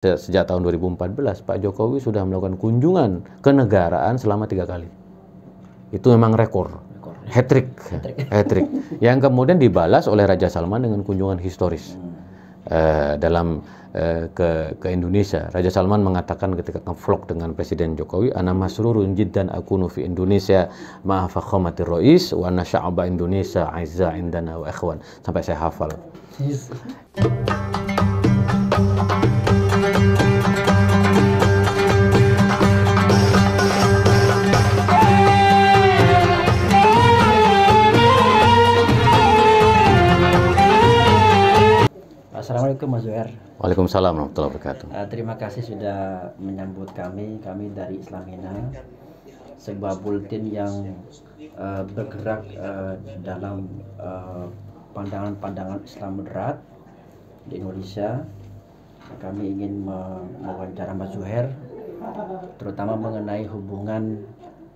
Sejak tahun 2014, Pak Jokowi sudah melakukan kunjungan kenegaraan selama 3 kali. Itu memang rekor. Hat-trick. Yang kemudian dibalas oleh Raja Salman dengan kunjungan historis ke Indonesia. Raja Salman mengatakan ketika nge-vlog dengan Presiden Jokowi, "Ana masrurun jiddan akunu fi Indonesia ma'a fakhamatir rais wa anna sya'ba Indonesia aizza indana wa ikhwan." Sampai saya hafal. Assalamualaikum Mas Zuhair. Waalaikumsalam warahmatullahi wabarakatuh. Terima kasih sudah menyambut kami dari Islamina, sebuah bulletin yang bergerak dalam pandangan-pandangan Islam moderat di Indonesia. Kami ingin mewawancara Mas Zuhair, terutama mengenai hubungan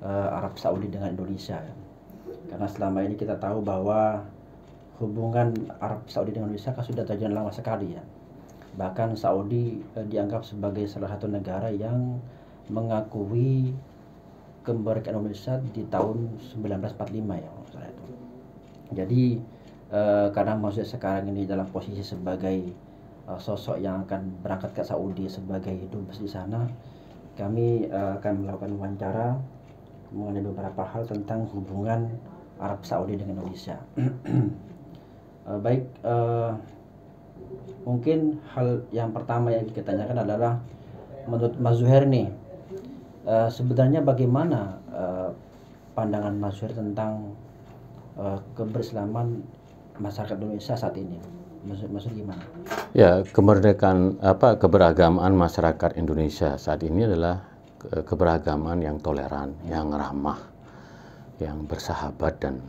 Arab Saudi dengan Indonesia. Karena selama ini kita tahu bahwa hubungan Arab Saudi dengan Indonesia kan sudah terjalin lama sekali ya. Bahkan Saudi dianggap sebagai salah satu negara yang mengakui kemerdekaan Indonesia di tahun 1945 ya. Jadi karena maksudnya sekarang ini dalam posisi sebagai sosok yang akan berangkat ke Saudi sebagai dubes di sana, kami akan melakukan wawancara mengenai beberapa hal tentang hubungan Arab Saudi dengan Indonesia. Baik, mungkin hal yang pertama yang kita tanyakan adalah menurut Mas Zuhair nih, sebenarnya bagaimana pandangan Mas Zuhair tentang keberagaman masyarakat Indonesia saat ini? Maksud gimana? Ya, keberagaman masyarakat Indonesia saat ini adalah keberagaman yang toleran, yang ramah, yang bersahabat dan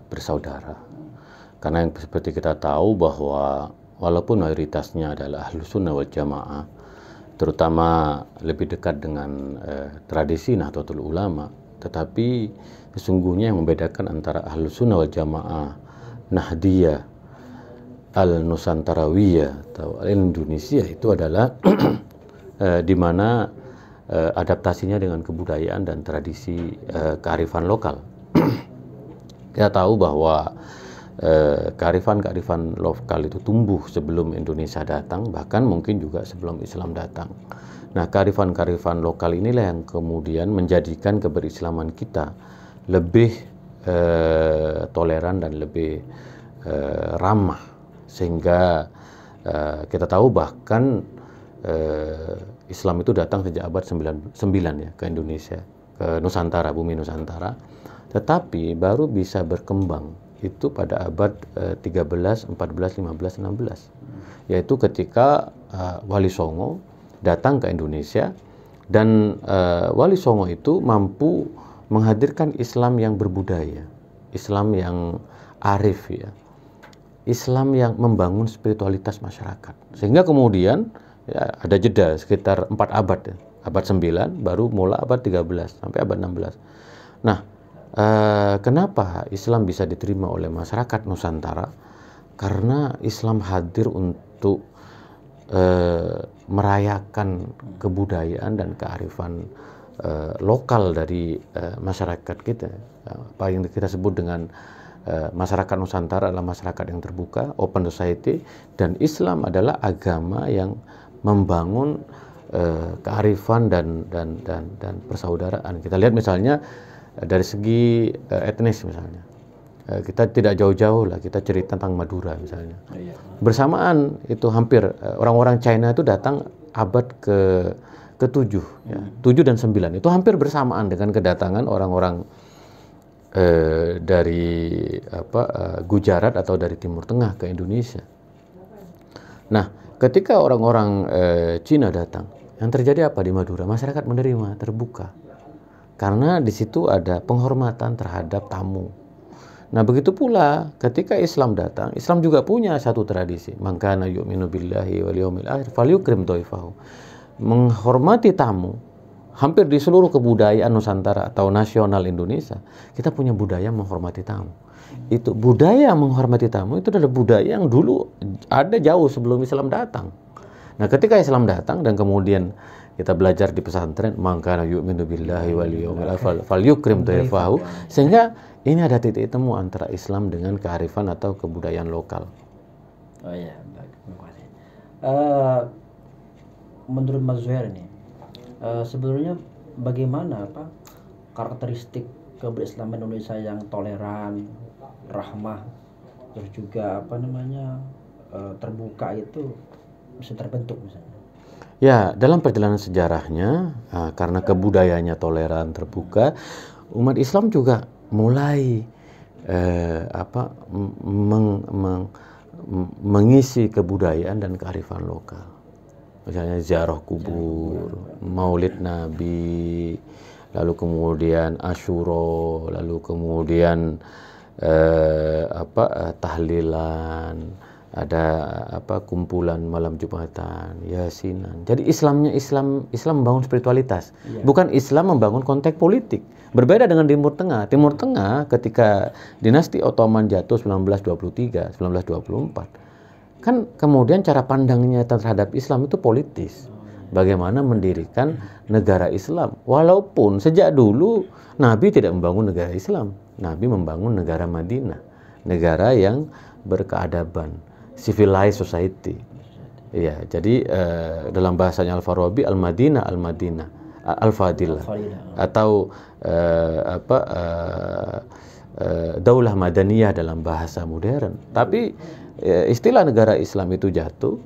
bersaudara. Karena yang seperti kita tahu bahwa walaupun mayoritasnya adalah Ahlus Sunnah wal Jamaah, terutama lebih dekat dengan tradisi Nahdlatul Ulama, tetapi sesungguhnya yang membedakan antara Ahlus Sunnah wal Jamaah, Nahdiyah, Al-Nusantarawiyah atau Al-Indonesia itu adalah di mana adaptasinya dengan kebudayaan dan tradisi kearifan lokal. Kita tahu bahwa kearifan lokal itu tumbuh sebelum Indonesia datang, bahkan mungkin juga sebelum Islam datang. Nah, kearifan lokal inilah yang kemudian menjadikan keberislaman kita lebih toleran dan lebih ramah, sehingga kita tahu bahkan Islam itu datang sejak abad 9 ya ke Indonesia, ke Nusantara, bumi Nusantara, tetapi baru bisa berkembang itu pada abad 13, 14, 15, 16, yaitu ketika Wali Songo datang ke Indonesia, dan Wali Songo itu mampu menghadirkan Islam yang berbudaya, Islam yang arif ya, Islam yang membangun spiritualitas masyarakat, sehingga kemudian ya, ada jeda sekitar 4 abad ya. Abad 9 baru mulai abad 13 sampai abad 16. Nah, kenapa Islam bisa diterima oleh masyarakat Nusantara? Karena Islam hadir untuk merayakan kebudayaan dan kearifan lokal dari masyarakat kita. Apa yang kita sebut dengan masyarakat Nusantara adalah masyarakat yang terbuka, open society, dan Islam adalah agama yang membangun kearifan dan persaudaraan. Kita lihat misalnya dari segi etnis misalnya, kita tidak jauh-jauh lah, kita cerita tentang Madura misalnya. Bersamaan itu hampir orang-orang China itu datang abad ke-7 ya, 7 dan 9 itu hampir bersamaan dengan kedatangan orang-orang dari Gujarat atau dari Timur Tengah ke Indonesia. Nah, ketika orang-orang Cina datang, yang terjadi apa di Madura? Masyarakat menerima, terbuka. Karena di situ ada penghormatan terhadap tamu. Nah, begitu pula ketika Islam datang, Islam juga punya satu tradisi. Man kana yu'minu billahi wal yawmil akhir falyukrim dhaifahu. Menghormati tamu. Hampir di seluruh kebudayaan Nusantara atau nasional Indonesia, kita punya budaya menghormati tamu. Itu budaya menghormati tamu itu adalah budaya yang dulu ada jauh sebelum Islam datang. Nah, ketika Islam datang dan kemudian kita belajar di pesantren, maka yu'minu billahi wal yawmil akhir falyukrim dhaifahu, sehingga ini ada titik temu antara Islam dengan kearifan atau kebudayaan lokal. Oh iya, baik. Terima kasih. Menurut Mas Zuhair nih, sebenarnya bagaimana karakteristik keberislaman Indonesia yang toleran, rahmah, terus juga terbuka itu bisa terbentuk misalnya? Ya, dalam perjalanan sejarahnya, karena kebudayaannya toleran, terbuka, umat Islam juga mulai mengisi kebudayaan dan kearifan lokal. Misalnya ziarah kubur, maulid Nabi, lalu kemudian Asyura, lalu kemudian tahlilan, ada kumpulan malam Jumatan, Yasinan. Jadi Islam membangun spiritualitas, bukan Islam membangun konteks politik. Berbeda dengan Timur Tengah. Timur Tengah ketika dinasti Ottoman jatuh 1923, 1924, kan kemudian cara pandangnya terhadap Islam itu politis. Bagaimana mendirikan negara Islam. Walaupun sejak dulu Nabi tidak membangun negara Islam. Nabi membangun negara Madinah, negara yang berkeadaban, civilized society. Ya, jadi dalam bahasanya Al-Farabi, Al-Madinah Al-Fadilah, atau Daulah Madaniyah dalam bahasa modern. Tapi istilah negara Islam itu jatuh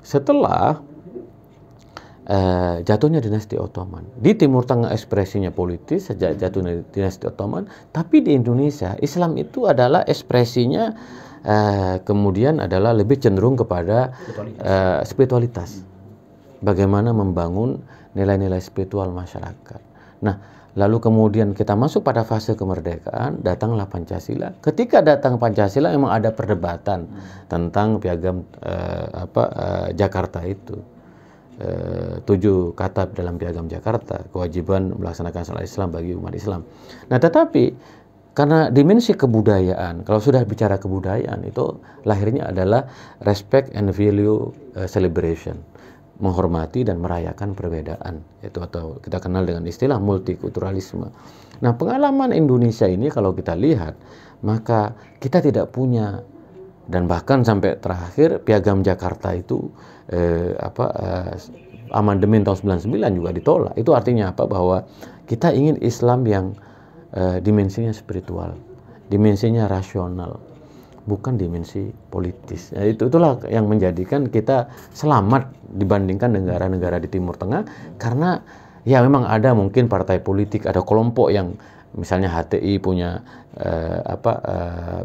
setelah jatuhnya dinasti Ottoman. Di Timur Tengah ekspresinya politis sejak jatuhnya dinasti Ottoman, tapi di Indonesia Islam itu adalah ekspresinya kemudian adalah lebih cenderung kepada spiritualitas. Bagaimana membangun nilai-nilai spiritual masyarakat. Nah, lalu kemudian kita masuk pada fase kemerdekaan, datanglah Pancasila. Ketika datang Pancasila memang ada perdebatan tentang piagam Jakarta itu. 7 kata dalam piagam Jakarta, kewajiban melaksanakan salat Islam bagi umat Islam. Nah, tetapi karena dimensi kebudayaan, kalau sudah bicara kebudayaan itu lahirnya adalah respect and value celebration, menghormati dan merayakan perbedaan, itu atau kita kenal dengan istilah multikulturalisme. Nah, pengalaman Indonesia ini kalau kita lihat, maka kita tidak punya, dan bahkan sampai terakhir piagam Jakarta itu amandemen tahun 99 juga ditolak. Itu artinya apa? Bahwa kita ingin Islam yang dimensinya spiritual, dimensinya rasional, bukan dimensi politis. Nah, itulah yang menjadikan kita selamat dibandingkan negara-negara di Timur Tengah, karena ya memang ada mungkin partai politik, ada kelompok yang misalnya HTI punya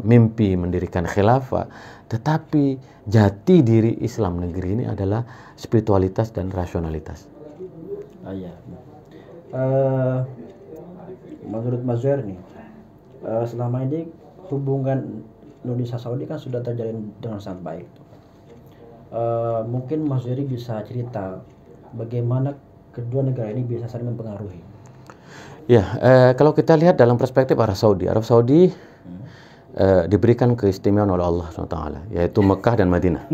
mimpi mendirikan khilafah, tetapi jati diri Islam negeri ini adalah spiritualitas dan rasionalitas. Menurut Mas Zuhair nih, selama ini hubungan Indonesia Saudi kan sudah terjalin dengan sangat baik. Mungkin Mas Zuhair bisa cerita bagaimana kedua negara ini bisa saling mempengaruhi. Ya, kalau kita lihat dalam perspektif Arab Saudi diberikan keistimewaan oleh Allah SWT, yaitu Mekah dan Madinah,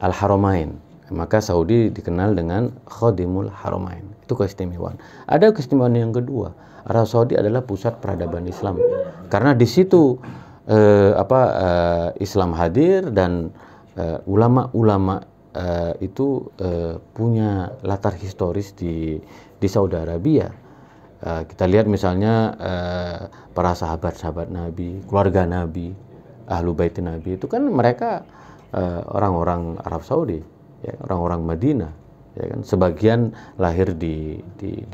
Al-Haramain. Maka Saudi dikenal dengan Khadimul Haramain. Itu keistimewaan. Ada keistimewaan yang kedua, Arab Saudi adalah pusat peradaban Islam, karena di situ Islam hadir dan ulama-ulama itu punya latar historis di Saudi Arabia. Kita lihat misalnya para sahabat-sahabat Nabi, keluarga Nabi, ahlu bait Nabi, itu kan mereka orang-orang Arab Saudi, ya, orang-orang Madinah, ya kan? Sebagian lahir di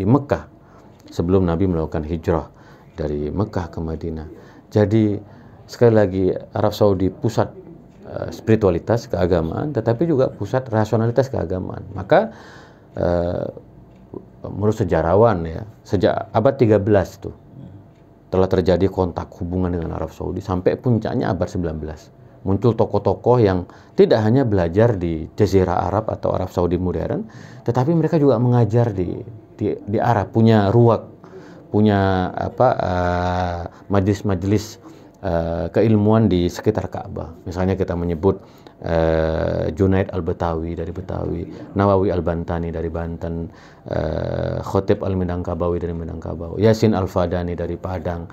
Mekah sebelum Nabi melakukan hijrah dari Mekah ke Madinah. Jadi sekali lagi Arab Saudi pusat spiritualitas keagamaan, tetapi juga pusat rasionalitas keagamaan. Maka menurut sejarawan ya, sejak abad 13 tuh telah terjadi kontak hubungan dengan Arab Saudi sampai puncaknya abad 19. Muncul tokoh-tokoh yang tidak hanya belajar di Jazirah Arab atau Arab Saudi modern, tetapi mereka juga mengajar di Arab, punya ruwak, punya majelis-majelis keilmuan di sekitar Ka'bah. Misalnya kita menyebut Junaid Al-Betawi dari Betawi, Nawawi Al-Bantani dari Banten, Khotib Al-Minangkabawi dari Minangkabau, Yasin Al-Fadani dari Padang,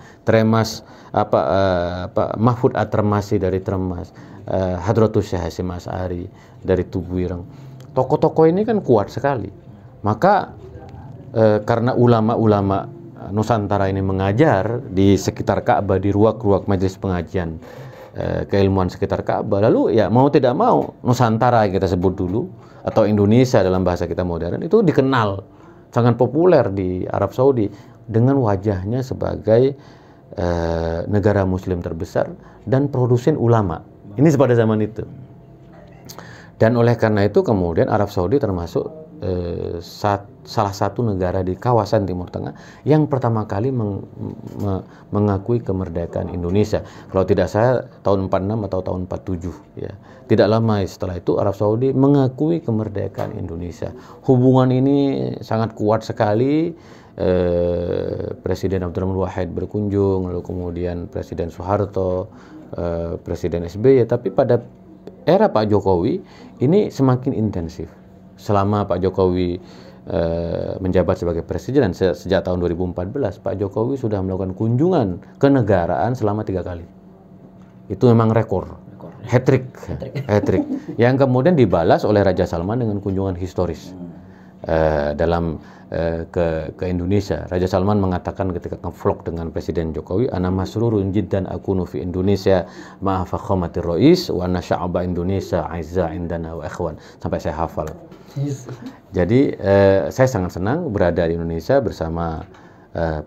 Mahfud At-Termasi dari Termas, Hadratus Syekh Hasyim Asy'ari dari Tubuireng. Tokoh-tokoh ini kan kuat sekali. Maka karena ulama-ulama Nusantara ini mengajar di sekitar Ka'bah, di ruang-ruang majelis pengajian keilmuan sekitar Ka'bah, lalu ya mau tidak mau Nusantara yang kita sebut dulu, atau Indonesia dalam bahasa kita modern, itu dikenal sangat populer di Arab Saudi dengan wajahnya sebagai negara muslim terbesar dan produsen ulama. Ini pada zaman itu. Dan oleh karena itu kemudian Arab Saudi termasuk salah satu negara di kawasan Timur Tengah yang pertama kali mengakui kemerdekaan Indonesia. Kalau tidak salah tahun 46 atau tahun 47 ya. Tidak lama setelah itu Arab Saudi mengakui kemerdekaan Indonesia. Hubungan ini sangat kuat sekali. Presiden Abdurrahman Wahid berkunjung, lalu kemudian Presiden Soeharto, Presiden SBY, tapi pada era Pak Jokowi ini semakin intensif. Selama Pak Jokowi menjabat sebagai presiden sejak tahun 2014, Pak Jokowi sudah melakukan kunjungan kenegaraan selama 3 kali. Itu memang rekor. Hat-trick. Yang kemudian dibalas oleh Raja Salman dengan kunjungan historis ke Indonesia. Raja Salman mengatakan ketika nge-vlog dengan Presiden Jokowi, "Ana masrurun jiddan akunu fi Indonesia ma'a fakhamatir rais wa anna sya'ba Indonesia aizza indana wa ikhwan." Sampai saya hafal. Jadi saya sangat senang berada di Indonesia bersama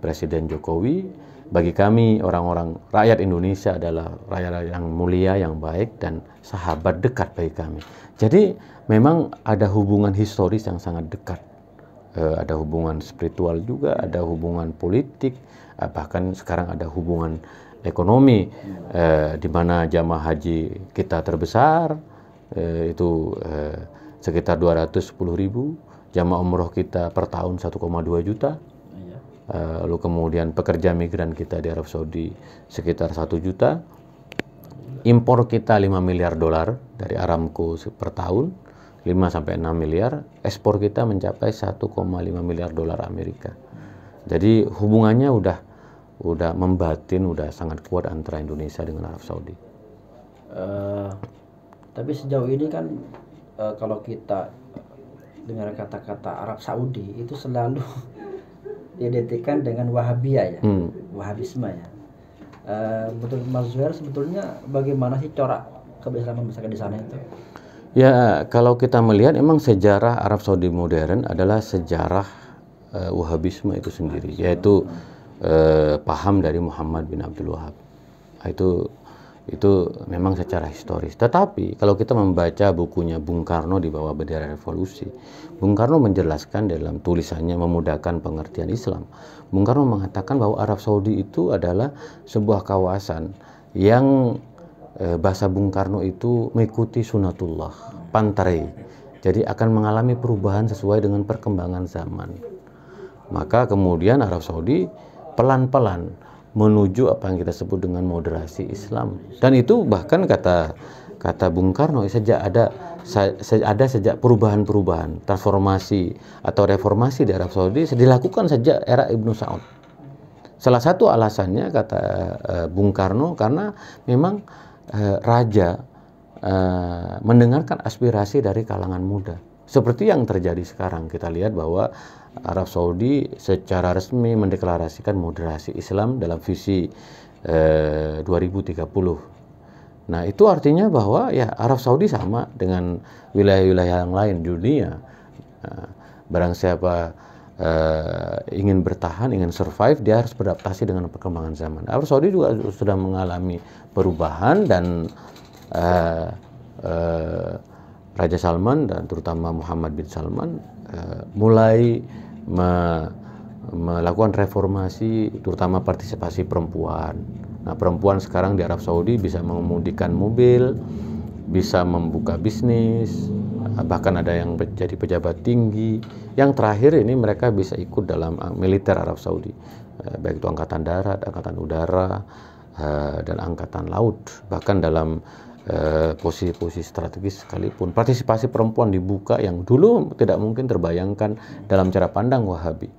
Presiden Jokowi. Bagi kami orang-orang rakyat Indonesia adalah rakyat yang mulia, yang baik, dan sahabat dekat bagi kami. Jadi memang ada hubungan historis yang sangat dekat. Ada hubungan spiritual juga, ada hubungan politik, bahkan sekarang ada hubungan ekonomi, di mana jamaah haji kita terbesar, itu sekitar 210.000, jamaah umroh kita per tahun 1,2 juta, lalu kemudian pekerja migran kita di Arab Saudi sekitar 1 juta, impor kita 5 miliar dolar dari Aramco per tahun, 5-6 miliar, ekspor kita mencapai 1,5 miliar dolar Amerika. Jadi hubungannya udah membatin, udah sangat kuat antara Indonesia dengan Arab Saudi. Tapi sejauh ini kan kalau kita dengar kata-kata Arab Saudi itu selalu diidentikan dengan Wahabiyah ya, Wahabisme ya. Betul Mas Zuhair, sebetulnya bagaimana sih corak keislaman misalkan di sana itu? Ya, kalau kita melihat memang sejarah Arab Saudi modern adalah sejarah Wahabisme itu sendiri, yaitu paham dari Muhammad bin Abdul Wahab. Itu memang secara historis. Tetapi kalau kita membaca bukunya Bung Karno di bawah bendera revolusi, Bung Karno menjelaskan dalam tulisannya Memudahkan Pengertian Islam. Bung Karno mengatakan bahwa Arab Saudi itu adalah sebuah kawasan yang bahasa Bung Karno itu mengikuti sunatullah, pantai. Jadi akan mengalami perubahan sesuai dengan perkembangan zaman. Maka kemudian Arab Saudi pelan-pelan menuju apa yang kita sebut dengan moderasi Islam. Dan itu bahkan kata Bung Karno, sejak perubahan-perubahan, transformasi atau reformasi di Arab Saudi dilakukan sejak era Ibnu Saud. Salah satu alasannya kata Bung Karno karena memang raja mendengarkan aspirasi dari kalangan muda. Seperti yang terjadi sekarang, kita lihat bahwa Arab Saudi secara resmi mendeklarasikan moderasi Islam dalam visi 2030. Nah, itu artinya bahwa ya Arab Saudi sama dengan wilayah-wilayah yang lain di dunia. Barang siapa ingin bertahan, ingin survive, dia harus beradaptasi dengan perkembangan zaman. Arab Saudi juga sudah mengalami perubahan dan Raja Salman dan terutama Muhammad bin Salman mulai melakukan reformasi, terutama partisipasi perempuan. Nah, perempuan sekarang di Arab Saudi bisa mengemudikan mobil, bisa membuka bisnis, bahkan ada yang menjadi pejabat tinggi. Yang terakhir ini mereka bisa ikut dalam militer Arab Saudi, baik itu angkatan darat, angkatan udara, dan angkatan laut. Bahkan dalam posisi-posisi strategis sekalipun. Partisipasi perempuan dibuka yang dulu tidak mungkin terbayangkan dalam cara pandang Wahabi.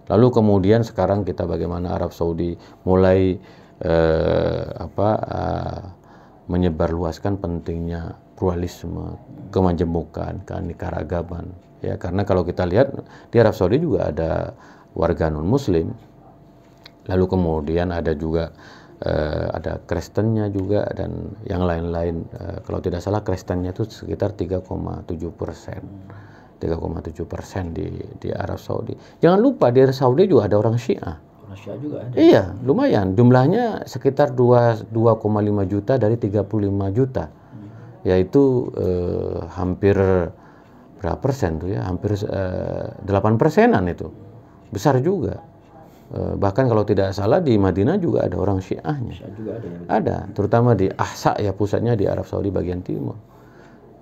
Lalu kemudian sekarang kita bagaimana Arab Saudi mulai menyebarluaskan pentingnya pluralisme, kemajemukan, keanekaragaman. Ya, karena kalau kita lihat di Arab Saudi juga ada warga non-Muslim, lalu kemudian ada juga ada Kristennya juga dan yang lain-lain. Kalau tidak salah Kristennya itu sekitar 3,7%. 3,7% di Arab Saudi. Jangan lupa di Arab Saudi juga ada orang Syiah. Orang Syiah juga ada. Iya, lumayan. Jumlahnya sekitar 2,5 juta dari 35 juta. Yaitu hampir berapa persen tuh ya? Hampir 8%-an itu. Besar juga. Bahkan kalau tidak salah di Madinah juga ada orang Syiahnya. Syiah juga ada ya. Ada, terutama di Ahsa ya, pusatnya di Arab Saudi bagian timur.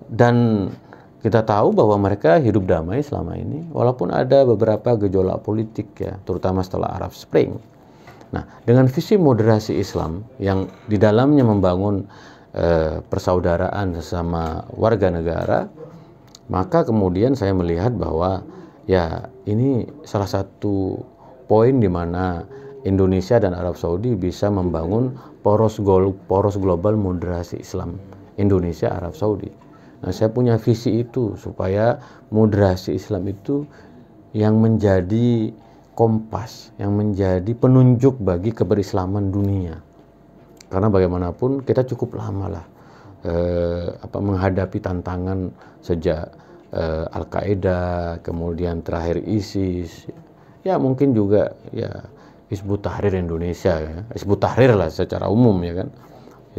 Dan kita tahu bahwa mereka hidup damai selama ini, walaupun ada beberapa gejolak politik ya, terutama setelah Arab Spring. Nah, dengan visi moderasi Islam yang di dalamnya membangun persaudaraan sesama warga negara, maka kemudian saya melihat bahwa ya ini salah satu poin di mana Indonesia dan Arab Saudi bisa membangun poros global moderasi Islam Indonesia Arab Saudi. Nah, saya punya visi itu supaya moderasi Islam itu yang menjadi kompas, yang menjadi penunjuk bagi keberislaman dunia. Karena bagaimanapun kita cukup lama lah menghadapi tantangan sejak Al-Qaeda, kemudian terakhir ISIS, ya mungkin juga ya Hizbut Tahrir Indonesia ya, Hizbut Tahrir lah secara umum ya kan,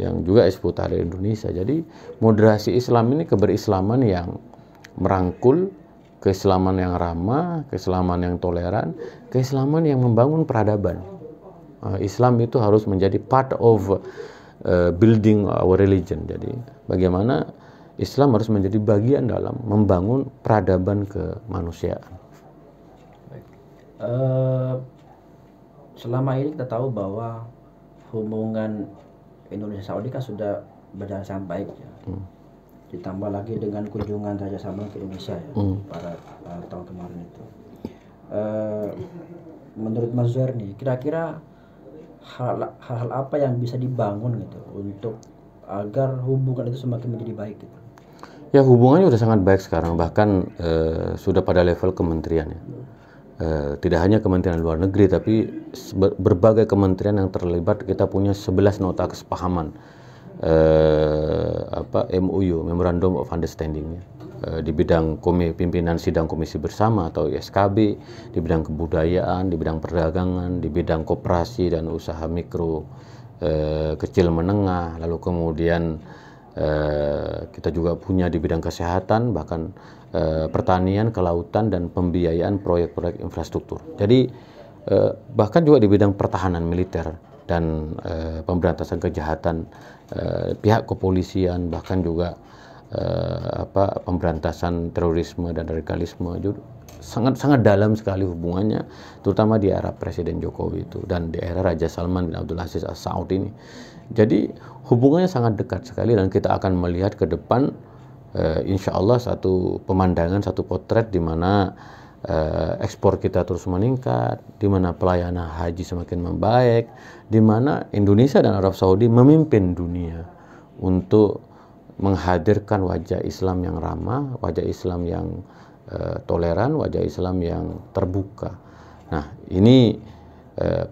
yang juga Hizbut Tahrir Indonesia. Jadi moderasi Islam ini keberislaman yang merangkul, keislaman yang ramah, keislaman yang toleran, keislaman yang membangun peradaban. Islam itu harus menjadi part of building our religion. Jadi bagaimana Islam harus menjadi bagian dalam membangun peradaban kemanusiaan. Selama ini kita tahu bahwa hubungan Indonesia Saudi kan sudah berjalan sangat baik ya. Ditambah lagi dengan kunjungan Raja Salman ke Indonesia ya, pada tahun kemarin itu. Menurut Mas Zuhair nih, kira-kira hal-hal apa yang bisa dibangun gitu untuk agar hubungan itu semakin menjadi baik gitu? Ya, hubungannya sudah sangat baik sekarang, bahkan sudah pada level kementerian ya. Tidak hanya Kementerian Luar Negeri, tapi berbagai kementerian yang terlibat. Kita punya 11 nota kesepahaman MOU, Memorandum of Understanding ya. Di bidang pimpinan sidang komisi bersama atau SKB, di bidang kebudayaan, di bidang perdagangan, di bidang koperasi dan usaha mikro kecil menengah, lalu kemudian kita juga punya di bidang kesehatan, bahkan pertanian, kelautan, dan pembiayaan proyek-proyek infrastruktur. Jadi bahkan juga di bidang pertahanan militer dan pemberantasan kejahatan, pihak kepolisian, bahkan juga pemberantasan terorisme dan radikalisme, sangat dalam sekali hubungannya, terutama di era Presiden Jokowi itu dan di era Raja Salman bin Abdul Aziz Al Saud ini. Jadi hubungannya sangat dekat sekali, dan kita akan melihat ke depan insya Allah satu pemandangan, satu potret di mana ekspor kita terus meningkat, di mana pelayanan haji semakin membaik, di mana Indonesia dan Arab Saudi memimpin dunia untuk menghadirkan wajah Islam yang ramah, wajah Islam yang toleran, wajah Islam yang terbuka. Nah, ini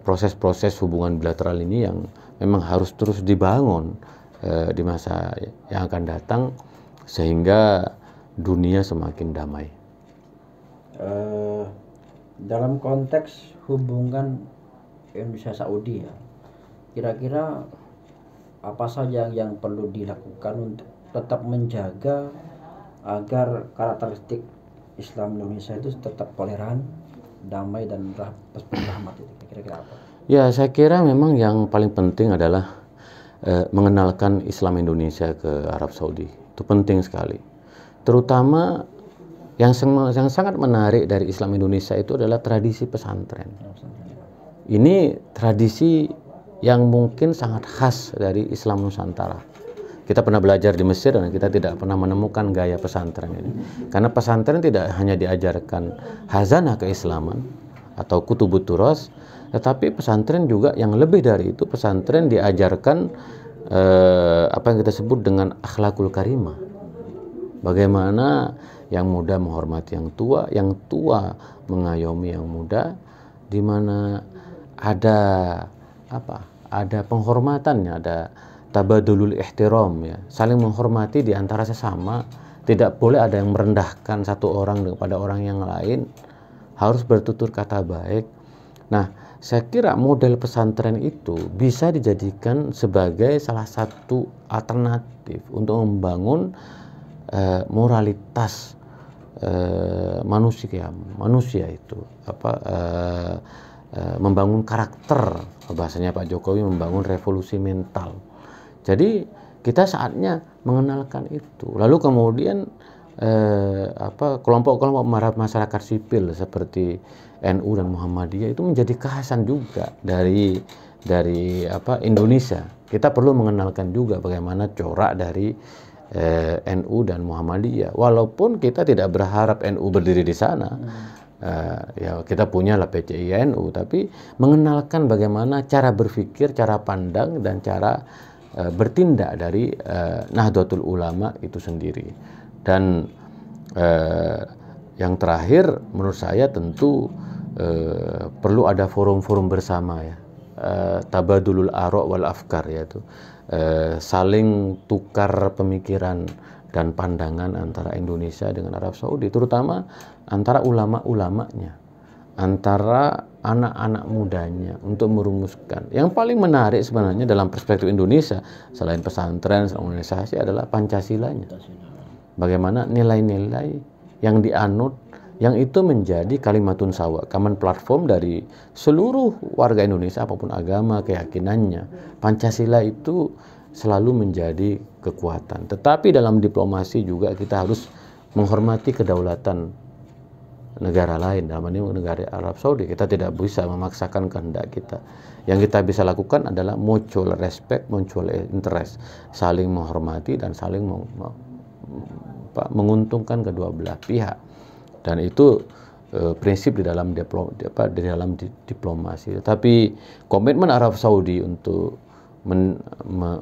proses-proses hubungan bilateral ini yang memang harus terus dibangun di masa yang akan datang, sehingga dunia semakin damai. Dalam konteks hubungan Indonesia Saudi ya, kira-kira apa saja yang perlu dilakukan untuk tetap menjaga agar karakteristik Islam Indonesia itu tetap toleran, damai, dan rahmat itu? Kira-kira apa? Ya, saya kira memang yang paling penting adalah mengenalkan Islam Indonesia ke Arab Saudi. Itu penting sekali. Terutama yang sangat menarik dari Islam Indonesia itu adalah tradisi pesantren. Ini tradisi yang mungkin sangat khas dari Islam Nusantara. Kita pernah belajar di Mesir dan kita tidak pernah menemukan gaya pesantren ini. Karena pesantren tidak hanya diajarkan hazanah keislaman atau kutubut turas, tetapi pesantren juga yang lebih dari itu, pesantren diajarkan apa yang kita sebut dengan akhlakul karimah. Bagaimana yang muda menghormati yang tua mengayomi yang muda, di mana ada apa? Ada penghormatannya, ada tabadulul ihtiram, ya, saling menghormati di antara sesama. Tidak boleh ada yang merendahkan satu orang kepada orang yang lain, harus bertutur kata baik. Nah, saya kira model pesantren itu bisa dijadikan sebagai salah satu alternatif untuk membangun moralitas manusia itu, membangun karakter, bahasanya Pak Jokowi membangun revolusi mental. Jadi kita saatnya mengenalkan itu. Lalu kemudian kelompok-kelompok masyarakat sipil seperti NU dan Muhammadiyah itu menjadi kekhasan juga dari Indonesia. Kita perlu mengenalkan juga bagaimana corak dari NU dan Muhammadiyah. Walaupun kita tidak berharap NU berdiri di sana. Ya kita punya lah PCI NU, tapi mengenalkan bagaimana cara berpikir, cara pandang dan cara bertindak dari Nahdlatul Ulama itu sendiri. Dan yang terakhir menurut saya tentu perlu ada forum-forum bersama, ya, tabadulul ara' wal afkar, yaitu saling tukar pemikiran dan pandangan antara Indonesia dengan Arab Saudi, terutama antara ulama-ulamanya, antara anak-anak mudanya, untuk merumuskan. Yang paling menarik sebenarnya dalam perspektif Indonesia, selain pesantren, selain organisasi, adalah Pancasilanya. Bagaimana nilai-nilai yang dianut, yang itu menjadi kalimatun sawa, common platform dari seluruh warga Indonesia, apapun agama, keyakinannya. Pancasila itu selalu menjadi kekuatan. Tetapi dalam diplomasi juga kita harus menghormati kedaulatan negara lain, dalam ini negara Arab Saudi. Kita tidak bisa memaksakan kehendak kita. Yang kita bisa lakukan adalah mutual respect, mutual interest, saling menghormati dan saling menguntungkan kedua belah pihak. Dan itu prinsip di dalam diplomasi. Tapi komitmen Arab Saudi untuk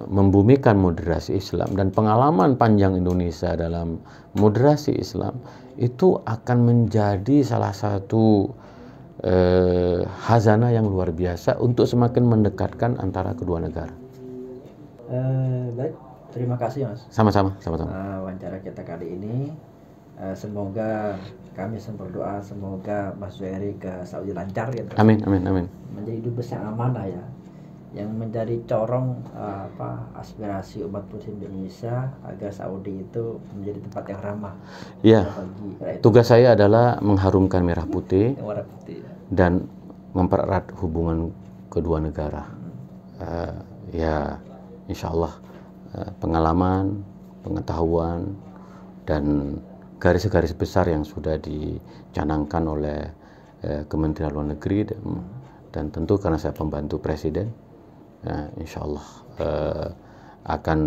membumikan moderasi Islam dan pengalaman panjang Indonesia dalam moderasi Islam itu akan menjadi salah satu hazanah yang luar biasa untuk semakin mendekatkan antara kedua negara. Baik, terima kasih Mas. Sama-sama. Wawancara kita kali ini, semoga kami berdoa semoga Mas Zuhairi ke Saudi lancar, ya. Amin. Menjadi dubes yang amanah, ya, yang menjadi corong aspirasi umat muslim di Indonesia agar Saudi itu menjadi tempat yang ramah. Ya, tugas saya adalah mengharumkan merah putih, dan mempererat hubungan kedua negara. Ya, insya Allah pengalaman, pengetahuan, dan garis-garis besar yang sudah dicanangkan oleh Kementerian Luar Negeri dan tentu karena saya pembantu Presiden, insya Allah akan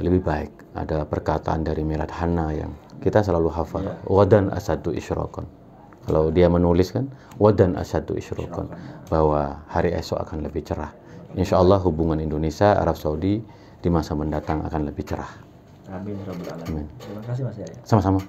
lebih baik. Ada perkataan dari Milad Hanna yang kita selalu hafal, wadan asadu isyrokon. Kalau dia menulis kan, wadan asadu isyrokon, bahwa hari esok akan lebih cerah. Insya Allah hubungan Indonesia Arab Saudi di masa mendatang akan lebih cerah. Amin. Terima kasih Mas Yaya. Sama-sama.